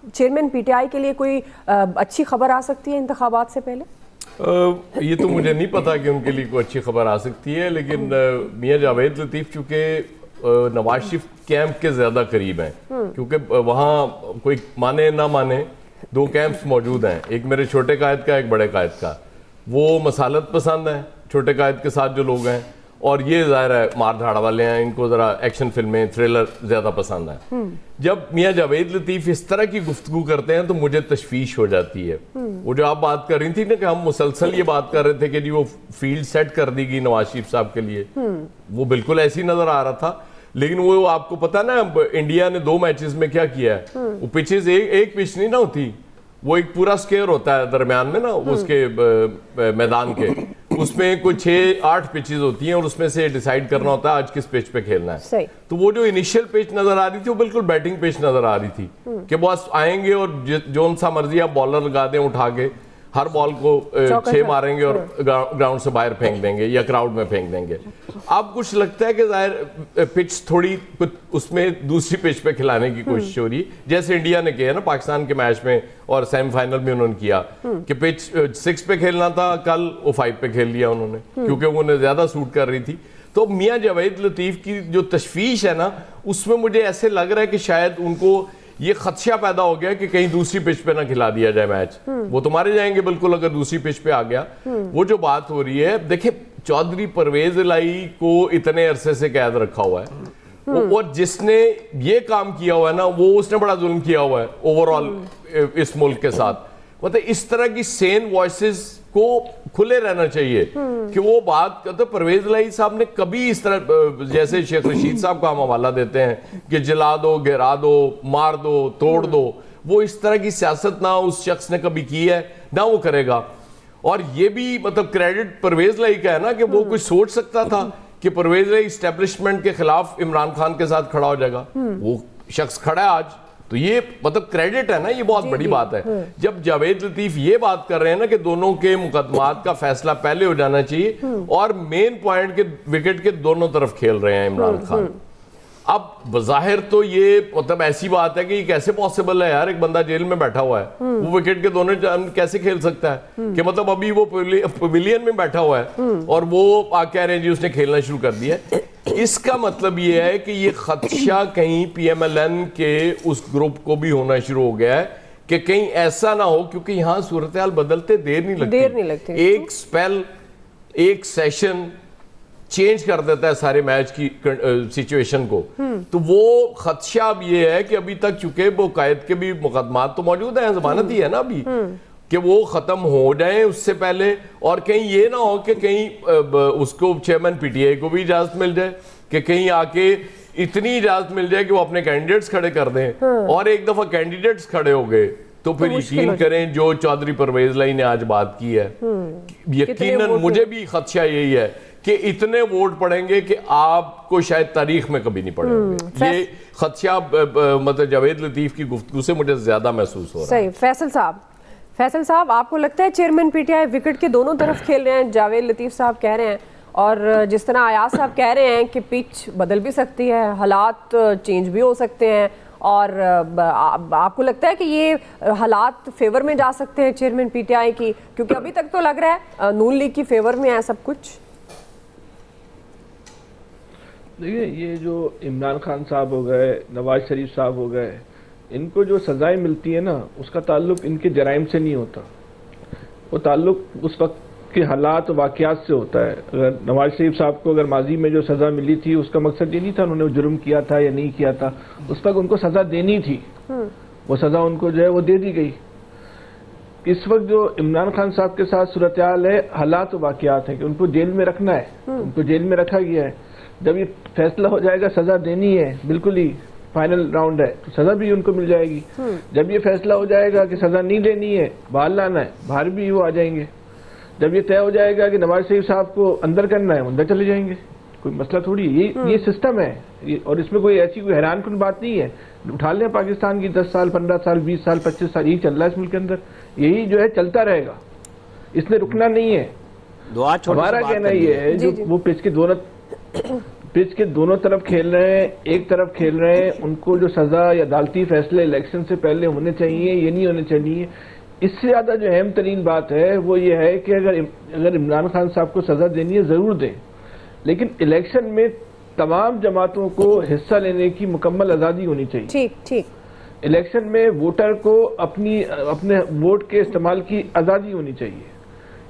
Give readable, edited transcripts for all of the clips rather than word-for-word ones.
Chairman PTI के लिए कोई अच्छी खबर आ सकती है इंतखाबात से पहले? ये तो मुझे नहीं पता कि उनके लिए कोई अच्छी खबर आ सकती है, लेकिन मियां जावेद लतीफ़ चूँकि नवाज शरीफ कैंप के ज़्यादा करीब हैं, क्योंकि वहाँ कोई माने ना माने दो कैंप्स मौजूद हैं, एक मेरे छोटे कायद का, एक बड़े कायद का। वो मसालत पसंद है छोटे कायद के साथ जो लोग हैं, और ये ज़ाहिर है मार धाड़ वाले हैं, इनको ज़रा एक्शन फिल्में, थ्रिलर ज़्यादा पसंद है। जब मियां जावेद लतीफ़ इस तरह की गुफ्तगू करते हैं तो मुझे तशवीश हो जाती है। वो जो आप बात कर रही थी ना कि हम मुसलसल ये बात कर रहे थे कि जी वो फील्ड सेट कर दी गई नवाज शरीफ साहब के लिए, वो बिल्कुल ऐसी नज़र आ रहा था। लेकिन वो आपको पता ना, इंडिया ने 2 मैचेस में क्या किया है, वो पिचेस एक पिच नहीं ना होती, वो एक पूरा स्क्वायर होता है दरमियान में ना उसके मैदान के, उसमें कुछ 6-8 पिचेस होती हैं और उसमें से डिसाइड करना होता है आज किस पिच पे खेलना है। तो वो जो इनिशियल पिच नजर आ रही थी वो बिल्कुल बैटिंग पिच नजर आ रही थी कि बस आएंगे और जो सा मर्जी आप बॉलर लगा दें उठा के, हर बॉल को 6 मारेंगे और ग्राउंड से बाहर फेंक देंगे या क्राउड में फेंक देंगे। अब कुछ लगता है कि जाहिर पिच थोड़ी उसमें दूसरी पिच पे खिलाने की कोशिश हो रही, जैसे इंडिया ने किया ना पाकिस्तान के मैच में और सेमीफाइनल में उन्होंने किया कि पिच 6 पे खेलना था, कल वो 5 पे खेल लिया उन्होंने, क्योंकि वो उन्हें ज्यादा सूट कर रही थी। तो मियां जावेद लतीफ़ की जो तशवीश है ना, उसमें मुझे ऐसे लग रहा है कि शायद उनको ये खदशा पैदा हो गया कि कहीं दूसरी पिच पे ना खिला दिया जाए मैच, वो तो मारे जाएंगे बिल्कुल अगर दूसरी पिच पे आ गया। वो जो बात हो रही है, देखिए चौधरी परवेज इलाही को इतने अरसे से कैद रखा हुआ है और जिसने ये काम किया हुआ है ना, वो उसने बड़ा जुल्म किया हुआ है ओवरऑल इस मुल्क के साथ। मतलब इस तरह की सेन वॉइसेस को खुले रहना चाहिए कि वो बात करते। परवेज इलाही साहब ने कभी इस तरह, जैसे शेख रशीद साहब का हम हवाला देते हैं कि जला दो, गिरा दो, मार दो, तोड़ दो, वो इस तरह की सियासत ना उस शख्स ने कभी की है ना वो करेगा। और ये भी मतलब क्रेडिट परवेज इलाही का है ना कि वो कुछ सोच सकता था कि परवेज इलाही एस्टेब्लिशमेंट के खिलाफ इमरान खान के साथ खड़ा हो जाएगा, वो शख्स खड़ा है आज, तो ये मतलब क्रेडिट है ना, ये बहुत बड़ी बात है। जब जावेद लतीफ ये बात कर रहे हैं ना कि दोनों के मुकदमात का फैसला पहले हो जाना चाहिए और मेन पॉइंट के विकेट के दोनों तरफ खेल रहे हैं इमरान खान, अब बज़ाहिर तो ये मतलब ऐसी बात है कि ये कैसे पॉसिबल है यार, एक बंदा जेल में बैठा हुआ है, वो विकेट के दोनों कैसे खेल सकता है कि मतलब अभी वो पवेलियन में बैठा हुआ है और वो कह रहे हैं जी उसने खेलना शुरू कर दिया। इसका मतलब ये है कि ये खदशा कहीं पीएमएलएन के उस ग्रुप को भी होना शुरू हो गया है कि कहीं ऐसा ना हो, क्योंकि यहाँ सूरत हाल बदलते देर नहीं लगती। एक स्पेल, एक सेशन चेंज कर देता है सारे मैच की सिचुएशन को। तो वो खदशा अब ये है कि अभी तक चूंकि वो कायद के भी मुकदमात तो मौजूद है, जमानत ही है ना अभी, कि वो खत्म हो जाए उससे पहले, और कहीं ये ना हो कि कहीं उसको चेयरमैन पीटीआई को भी इजाजत मिल जाए कि कहीं आके इतनी इजाजत मिल जाए कि वो अपने कैंडिडेट्स खड़े कर दें, और एक दफा कैंडिडेट्स खड़े हो गए तो फिर यकीन करें जो चौधरी परवेज इलाही ने आज बात की है, यकीनन मुझे भी खदशा यही है कि इतने वोट पड़ेंगे कि आपको शायद तारीख में कभी नहीं पड़ेंगे। ये खदशा मतलब जावेद लतीफ की गुफ्तगू से मुझे ज्यादा महसूस हो रहा है। सही। फैसल साहब, आपको लगता है चेयरमैन पीटीआई विकेट के दोनों तरफ खेल रहे हैं, जावेद लतीफ साहब कह रहे हैं, और जिस तरह आयाज साहब कह रहे हैं कि पिच बदल भी सकती है, हालात चेंज भी हो सकते हैं, और आपको लगता है कि ये हालात फेवर में जा सकते हैं चेयरमैन पीटीआई की? क्योंकि अभी तक तो लग रहा है नून लीग की फेवर में है सब कुछ। देखिए, ये जो इमरान खान साहब हो गए, नवाज शरीफ साहब हो गए, इनको जो सजाएं मिलती है ना, उसका ताल्लुक इनके जराइम से नहीं होता, वो ताल्लुक उस वक्त के हालात वाक़यात से होता है। अगर नवाज शरीफ साहब को अगर माजी में जो सज़ा मिली थी उसका मकसद ये नहीं था उन्होंने जुर्म किया था या नहीं किया था, उस वक्त उनको सज़ा देनी थी, वो सज़ा उनको जो है वो दे दी गई। इस वक्त जो इमरान खान साहब के साथ सूरत हाल है, हालात वाक़यात है कि उनको जेल में रखना है, उनको जेल में रखा गया है। जब ये फैसला हो जाएगा सज़ा देनी है, बिल्कुल ही फाइनल राउंड है, तो सज़ा भी उनको मिल जाएगी। जब ये फैसला हो जाएगा कि सज़ा नहीं देनी है, बाहर लाना है, बाहर भी वो आ जाएंगे। जब ये तय हो जाएगा कि नवाज शरीफ साहब को अंदर करना है, अंदर चले जाएंगे, कोई मसला थोड़ी है। ये सिस्टम है, और इसमें कोई ऐसी कोई हैरानकुन बात नहीं है। उठा लें पाकिस्तान की 10 साल 15 साल 20 साल 25 साल यही चल रहा है इस मुल्क के अंदर, यही जो है चलता रहेगा, इसने रुकना नहीं है। हमारा कहना ये है जो वो पिच के दोनों पिच के दोनों तरफ खेल रहे हैं, एक तरफ खेल रहे हैं, उनको जो सजा या अदालती फैसले इलेक्शन से पहले होने चाहिए, ये नहीं होने चाहिए। इससे ज्यादा जो अहम तरीन बात है वो ये है कि अगर इमरान खान साहब को सजा देनी है जरूर दें, लेकिन इलेक्शन में तमाम जमातों को हिस्सा लेने की मुकम्मल आज़ादी होनी चाहिए। ठीक ठीक। इलेक्शन में वोटर को अपने वोट के इस्तेमाल की आज़ादी होनी चाहिए।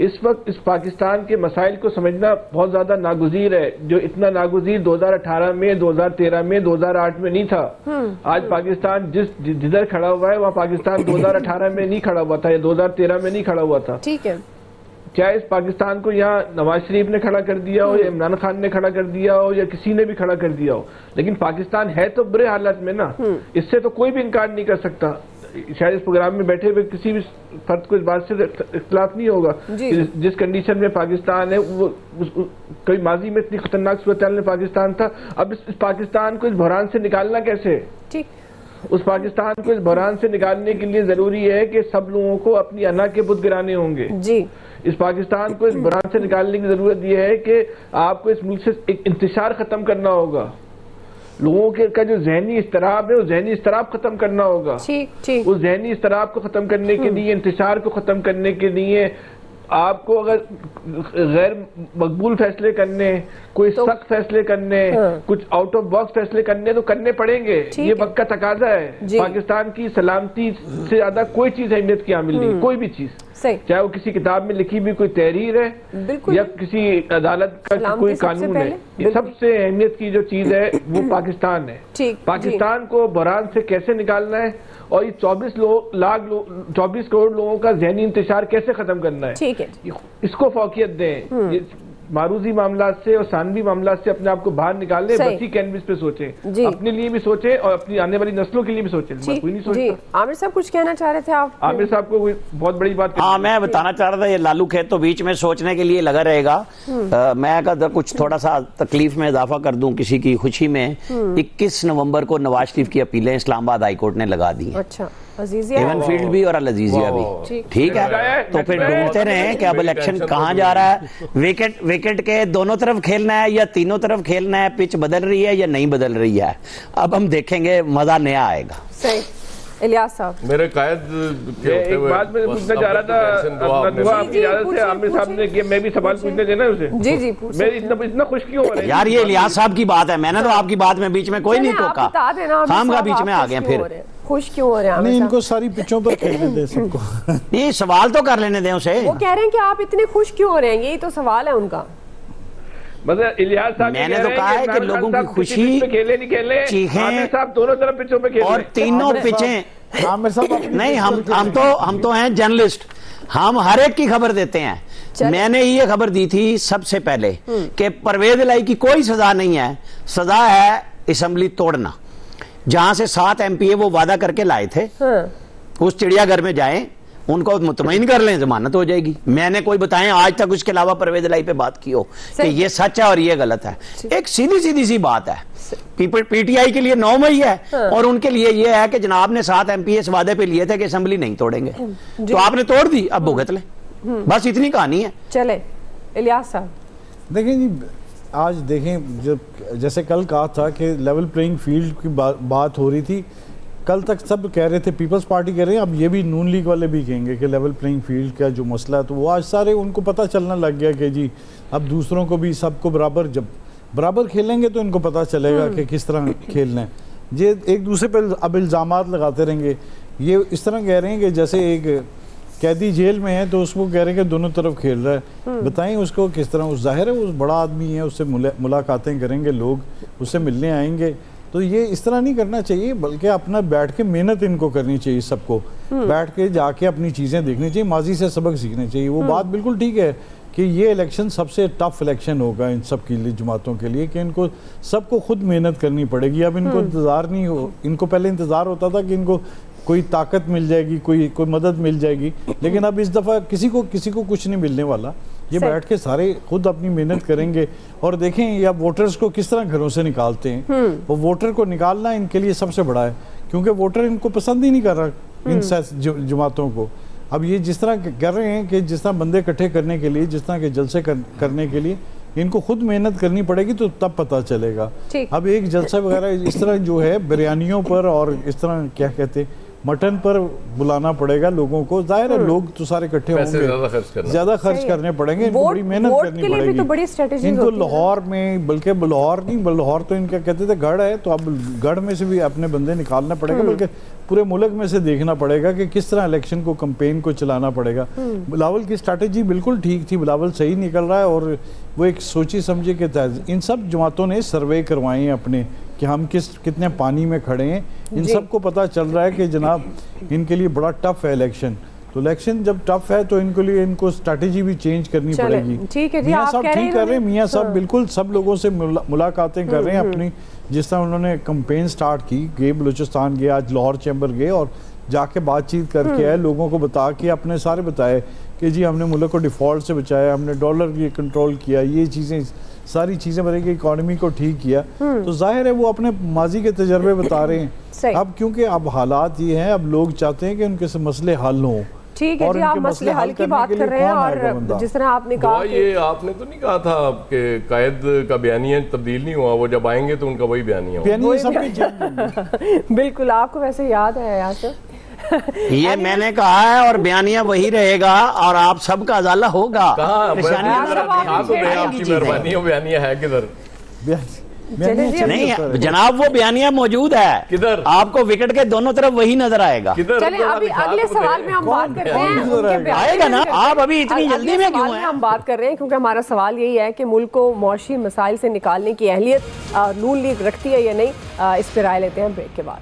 इस वक्त इस पाकिस्तान के मसाइल को समझना बहुत ज्यादा नागुज़ीर है, जो इतना नागुज़ीर 2018 में, 2013 में, 2008 में नहीं था। आज पाकिस्तान जिधर खड़ा हुआ है वहाँ पाकिस्तान 2018 में नहीं खड़ा हुआ था या 2013 में नहीं खड़ा हुआ था। ठीक है, क्या इस पाकिस्तान को यहाँ नवाज शरीफ ने खड़ा कर दिया हो या इमरान खान ने खड़ा कर दिया हो या किसी ने भी खड़ा कर दिया हो, लेकिन पाकिस्तान है तो बुरे हालत में ना, इससे तो कोई भी इनकार नहीं कर सकता। शायद इस प्रोग्राम में बैठे हुए किसी भी फर्द को इस बात से इख्तिलाफ नहीं होगा जिस कंडीशन में पाकिस्तान है, वो कभी माजी में इतनी खतरनाक सूरत में पाकिस्तान था। अब इस पाकिस्तान को इस बहरान से निकालना कैसे? ठीक, उस पाकिस्तान को इस बहरान से निकालने के लिए जरूरी है कि सब लोगों को अपनी अना के बुत गिराने होंगे जी। इस पाकिस्तान को इस बहरान से निकालने की जरूरत यह है कि आपको इस मुल्क से एक इंतशार खत्म करना होगा। लोगों के का जो जहनी इस्तराब है, वो जहनी इस्तराब खत्म करना होगा। ठीक। उस जहनी इस्तराब को खत्म करने के लिए, इंतशार को खत्म करने के लिए आपको अगर गैर मकबूल फैसले करने, कोई सख्त फैसले करने, कुछ आउट ऑफ बॉक्स फैसले करने तो करने पड़ेंगे। ये वक्त का तकाजा है। पाकिस्तान की सलामती से ज्यादा कोई चीज अहमियत की हामिल नहीं, कोई भी चीज, चाहे वो किसी किताब में लिखी भी कोई तहरीर है या किसी अदालत का कोई कानून है, ये सबसे अहमियत की जो चीज है वो पाकिस्तान है। पाकिस्तान को बहरान से कैसे निकालना है और ये 24 करोड़ लोगों का जहनी इंतशार कैसे खत्म करना है, ठीक है, इसको फौकियत दें। मारूजी मामला से और सानवी मामला से अपने आप को बाहर निकालने, बसी कैनविस पे सोचें, अपने लिए भी सोचें और अपनी आने वाली नस्लों के लिए भी सोचें। कोई नहीं सोचता। आमिर साहब कुछ कहना चाह रहे थे आप? आमिर साहब को कोई बहुत बड़ी बात। हाँ, मैं बताना चाह रहा था, ये लालू खेत तो बीच में सोचने के लिए लगा रहेगा। मैं अगर कुछ थोड़ा सा तकलीफ में इजाफा कर दूं किसी की खुशी में, 21 नवंबर को नवाज शरीफ की अपीलें इस्लामाबाद हाईकोर्ट ने लगा दी। अच्छा, एवन फील्ड भी और अल अजीजिया भी, ठीक है। तो फिर ढूंढते रहे कि अब इलेक्शन कहाँ जा रहा है। विकेट के दोनों तरफ खेलना है या तीनों तरफ खेलना है, पिच बदल रही है या नहीं बदल रही है, अब हम देखेंगे, मजा नया आएगा। सही। इलियास साहब, मेरे कायद के होते हुए बात में पूछना चाह रहा था, आपकी इजाजत से आमिर साहब ने कि मैं भी सवाल पूछने देना उसे। जी जी, मैं इतना खुश क्यों हो रहा है यार? ये इलियास साहब की बात है, मैंने तो आपकी बात में बीच में कोई नहीं टोका, हम का बीच में आ गए। फिर खुश क्यों हो रहे हैं? नहीं, इनको सारी पिचों पर खेलने दे सबको। नहीं, सवाल तो कर लेने दें उसे। वो कह रहे हैं कि आप इतने खुश क्यों हो रहे हैं, यही तो सवाल है उनका। मतलब इलियास साहब, मैंने तो कहा है कि लोगों की खुशी खेले नहीं खेले, चीखें साहब दोनों तरफ पिचों पे खेले और तीनों पिचें। नहीं, हम तो हैं जर्नलिस्ट, हम हर एक की खबर देते हैं। मैंने ये खबर दी थी सबसे पहले कि परवेज इलाही की कोई सजा नहीं है, सजा है असेंबली तोड़ना। जहां से 7 एमपीए वो वादा करके लाए थे, उस चिड़ियाघर में जाएं, उनको मुतमईन कर लें, जमानत हो जाएगी। मैंने कोई बताएं आज तक उसके अलावा परवेज इलाही पे बात की हो कि ये सच है और ये गलत है। एक सीधी सी बात है। पीटीआई के लिए 9 मई है और उनके लिए ये है कि जनाब ने 7 एमपीए इस वादे पे लिए थे कि असेंबली नहीं तोड़ेंगे, तो आपने तोड़ दी, अब भुगत लें, बस इतनी कहानी है। चले इलियास साहब, देखें जी, आज देखें, जब जैसे कल कहा था कि लेवल प्लेइंग फील्ड की बात हो रही थी, कल तक सब कह रहे थे, पीपल्स पार्टी कह रहे हैं, अब ये भी नून लीग वाले भी कहेंगे कि लेवल प्लेइंग फील्ड का जो मसला है, तो वो आज सारे उनको पता चलना लग गया कि जी अब दूसरों को भी, सबको बराबर, जब बराबर खेलेंगे तो इनको पता चलेगा कि किस तरह खेलना है। ये एक दूसरे पर अब इल्ज़ामात लगाते रहेंगे। ये इस तरह कह रहे हैं कि जैसे एक कैदी जेल में है तो उसको कह रहे हैं कि दोनों तरफ खेल रहा है, बताएं उसको किस तरह। उस जाहिर है वो बड़ा आदमी है, उससे मुलाकातें करेंगे लोग, उससे मिलने आएंगे, तो ये इस तरह नहीं करना चाहिए, बल्कि अपना बैठ के मेहनत इनको करनी चाहिए। सबको बैठ के जाके अपनी चीज़ें देखनी चाहिए, माजी से सबक सीखने चाहिए। वो बात बिल्कुल ठीक है कि ये इलेक्शन सबसे टफ इलेक्शन होगा इन सब के लिए, जमातों के लिए, कि इनको सबको खुद मेहनत करनी पड़ेगी। अब इनको इंतज़ार नहीं हो, इनको पहले इंतज़ार होता था कि इनको कोई ताकत मिल जाएगी, कोई मदद मिल जाएगी, लेकिन अब इस दफ़ा किसी को कुछ नहीं मिलने वाला। ये बैठ के सारे खुद अपनी मेहनत करेंगे और देखें या वोटर्स को किस तरह घरों से निकालते हैं। वो वोटर को निकालना इनके लिए सबसे बड़ा है, क्योंकि वोटर इनको पसंद ही नहीं कर रहा इन जमातों को। अब ये जिस तरह कर रहे हैं कि जिस तरह बंदे इकट्ठे करने के लिए, जिस तरह के जलसे करने के लिए, इनको खुद मेहनत करनी पड़ेगी तो तब पता चलेगा। अब एक जलसा वगैरह इस तरह जो है बिरयानियों पर और इस तरह क्या कहते मटन पर बुलाना पड़ेगा लोगों को, जाहिर है लोग तो सारे इकट्ठे होंगे, ज्यादा खर्च करने पड़ेंगे, इनको बड़ी मेहनत करनी पड़ेगी। तो बड़ी स्ट्रेटेजी इनको लाहौर में, बल्कि लाहौर नहीं, लाहौर तो इनका कहते थे गढ़ है, तो अब गढ़ में से भी अपने बंदे निकालना पड़ेगा, बल्कि पूरे मुल्क में से देखना पड़ेगा कि किस तरह इलेक्शन को कैंपेन को चलाना पड़ेगा। बिलावल की स्ट्रैटेजी बिल्कुल ठीक थी, बिलावल सही निकल रहा है और वो एक सोची समझे के तहत इन सब जमातों ने सर्वे करवाए हैं अपने कि हम कितने पानी में खड़े हैं। इन सबको पता चल रहा है कि जनाब इनके लिए बड़ा टफ है इलेक्शन, तो इलेक्शन जब टफ है तो इनके लिए इनको स्ट्रैटेजी भी चेंज करनी पड़ेगी। ठीक है जी, मियां साहब ठीक कर रहे हैं, मियां साहब बिल्कुल सब लोगों से मुलाकातें कर रहे हैं अपनी, जिस तरह उन्होंने कैंपेन स्टार्ट की, गए बलूचिस्तान गए, आज लाहौर चैम्बर गए और जाके बातचीत करके आए, लोगों को बता के अपने सारे बताए कि जी हमने मुल्क को डिफॉल्ट से बचाया, हमने डॉलर की कंट्रोल किया, ये चीज़ें सारी चीज़ें बनेगी, इकोनॉमी को ठीक किया। तो जाहिर है वो अपने माजी के तजर्बे बता रहे हैं। अब क्योंकि अब हालात ये हैं, अब लोग चाहते हैं कि उनके से मसले हल हों। ठीक है जी, आप मसले हल की बात कर रहे हैं और जिस तरह आपने कहा ये आपने तो नहीं कहा था कि कायद का बयानिया तब्दील नहीं हुआ, वो जब आएंगे तो उनका वही बयानिया होगा। बिल्कुल, आपको वैसे याद है यासर ये मैंने कहा है और बयानिया वही रहेगा और आप सबका अजाला होगा। बयानिया है किधर? नहीं जनाब, वो बयानिया मौजूद है किधर? आपको विकेट के दोनों तरफ वही नजर आएगा। चलिए अभी अगले सवाल में हम बात करते हैं, आएगा ना? आप अभी इतनी जल्दी में क्यों हैं? हम बात कर रहे हैं क्योंकि हमारा सवाल यही है कि मुल्क को मौशी मसाइल से निकालने की अहलियत नून लीग रखती है या नहीं। इस पर राय लेते हैं ब्रेक के बाद।